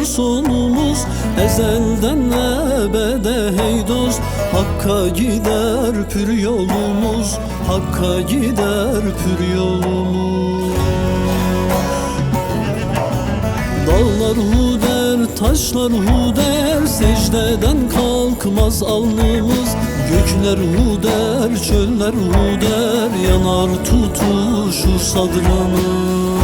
sonumuz, ezelden ebede hey dost. Hakka gider pür yolumuz, Hakka gider pür yolumuz. Dağlar hu der, taşlar hu der, secdeden kalkmaz alnımız. Gökler hu der, çöller hu der, yanar tutuşur sadrımız.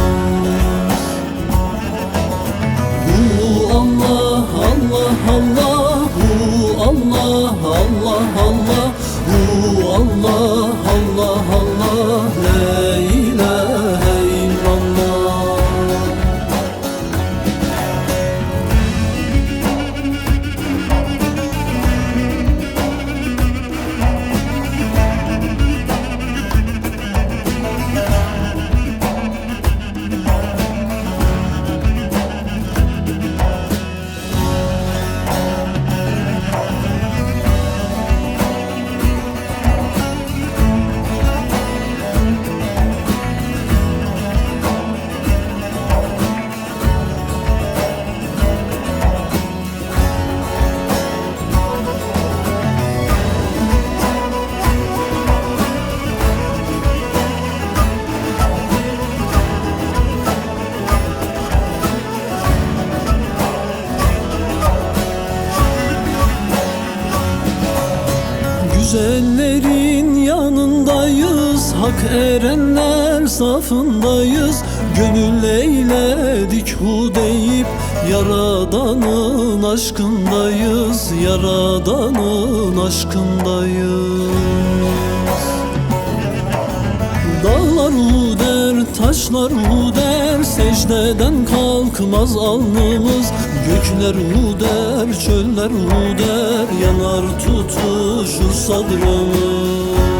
Hu Allah, Allah, Allah, hu Allah, Allah, Allah, hu Allah, Allah, Allah, la ilahe illallah. Güzellerin yanındayız, hak erenler safındayız. Gönül eyledik hu deyip, Yaradan'ın aşkındayız, Yaradan'ın aşkındayız. Dağlar hu der, taşlar hu der, secdeden kalkmaz alnımız. Gökler hu der, çöller hu der, yanar tutuşur sadrımız.